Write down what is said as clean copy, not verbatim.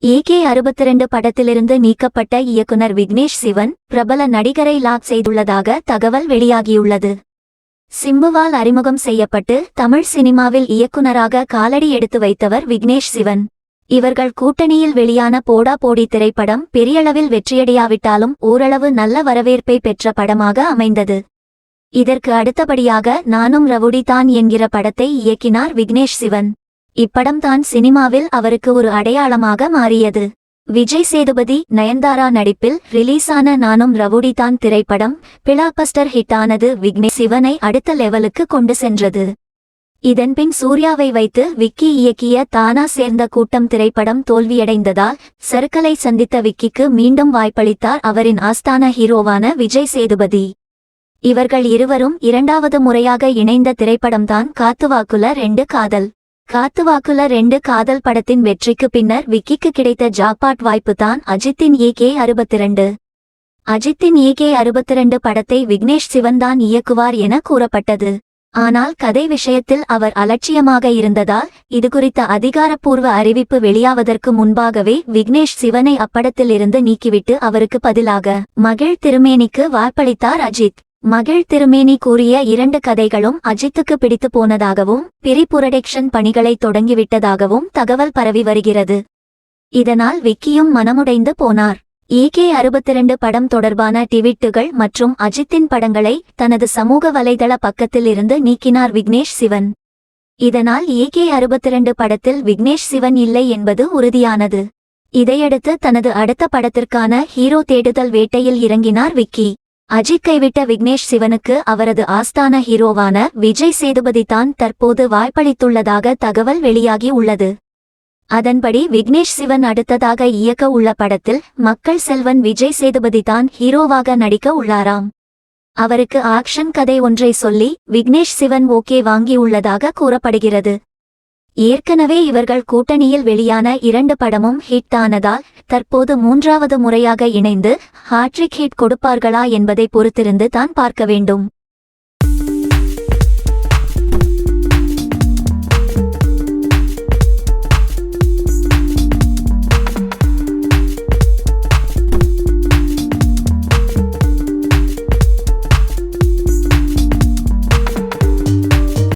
AK-62 படத்திலிருந்து நீக்கப்பட்ட இயக்குனர் விக்னேஷ் சிவன் பிரபல நடிகரை லாக் செய்துள்ளதாக தகவல் வெளியாகியுள்ளது. சிம்புவால் அறிமுகம் செய்யப்பட்டு தமிழ் சினிமாவில் இயக்குனராக காலடி எடுத்து வைத்தவர் விக்னேஷ் சிவன். இவர்கள் கூட்டணியில் வெளியான போடா போடி திரைப்படம் பெரியளவில் வெற்றியடையாவிட்டாலும் ஓரளவு நல்ல வரவேற்பை பெற்ற படமாக அமைந்தது. இதற்கு அடுத்தபடியாக நானும் ரவுடி தான் என்கிற படத்தை இயக்கினார் விக்னேஷ் சிவன். இப்படம்தான் சினிமாவில் அவருக்கு ஒரு அடையாளமாக மாறியது. விஜய் சேதுபதி, நயன்தாரா நடிப்பில் ரிலீஸான நானும் ரவுடி தான் திரைப்படம் பிளாக்பஸ்டர் ஹிட் ஆனது. விக்னேஷ் சிவனை அடுத்த லெவலுக்கு கொண்டு சென்றது. இதன்பின் சூர்யாவை வைத்து விக்கி இயக்கிய தானா சேர்ந்த கூட்டம் திரைப்படம் தோல்வியடைந்ததால் சறுக்கலை சந்தித்த விக்கிக்கு மீண்டும் வாய்ப்பளித்தார் அவரின் ஆஸ்தான ஹீரோவான விஜய் சேதுபதி. இவர்கள் இருவரும் இரண்டாவது முறையாக இணைந்த திரைப்படம்தான் காத்துவாக்குல 2 காதல். காத்துவாக்குல 2 காதல் படத்தின் வெற்றிக்கு பின்னர் விக்கிக்கு கிடைத்த ஜாக்பாட் வாய்ப்புதான் அஜித்தின் AK-62. அஜித்தின் AK-62 படத்தை விக்னேஷ் சிவன் தான் இயக்குவார் என கூறப்பட்டது. ஆனால் கதை விஷயத்தில் அவர் அலட்சியமாக இருந்ததால் இதுகுறித்த அதிகாரப்பூர்வ அறிவிப்பு வெளியாவதற்கு முன்பாகவே விக்னேஷ் சிவனை அப்படத்தில் இருந்து நீக்கிவிட்டு அவருக்கு பதிலாக மகிழ் திருமேனிக்கு வாய்ப்பளித்தார் அஜித். மகிழ் திருமேனி கூறிய 2 கதைகளும் அஜித்துக்கு பிடித்து போனதாகவும் பிரி புரொடக்ஷன் பணிகளை தொடங்கிவிட்டதாகவும் தகவல் பரவி வருகிறது. இதனால் விக்கியும் மனமுடைந்து போனார். AK-62 படம் தொடர்பான ட்வீட்டுகள் மற்றும் அஜித்தின் படங்களை தனது சமூக வலைதள பக்கத்தில் இருந்து நீக்கினார் விக்னேஷ் சிவன். இதனால் AK-62 படத்தில் விக்னேஷ் சிவன் இல்லை என்பது உறுதியானது. இதையடுத்து தனது அடுத்த படத்திற்கான ஹீரோ தேடுதல் வேட்டையில் இறங்கினார் விக்கி. அஜித் கைவிட்ட விக்னேஷ் சிவனுக்கு அவரது ஆஸ்தான ஹீரோவான விஜய் சேதுபதி தான் தற்போது வாய்ப்பளித்துள்ளதாக தகவல் வெளியாகி உள்ளது. அதன்படி விக்னேஷ் சிவன் அடுத்ததாக இயக்க உள்ள படத்தில் மக்கள் செல்வன் விஜய் சேதுபதி தான் ஹீரோவாக நடிக்க உள்ளாராம். அவருக்கு ஆக்ஷன் கதை ஒன்றை சொல்லி விக்னேஷ் சிவன் ஓகே வாங்கி உள்ளதாக கூறப்படுகிறது. ஏற்கனவே இவர்கள் கூட்டணியில் வெளியான 2 படமும் ஹிட் ஆனதால் தற்போது 3வது முறையாக இணைந்து ஹாட்ரிக் ஹிட் கொடுப்பார்களா என்பதை பொறுத்திருந்து தான் பார்க்க வேண்டும்.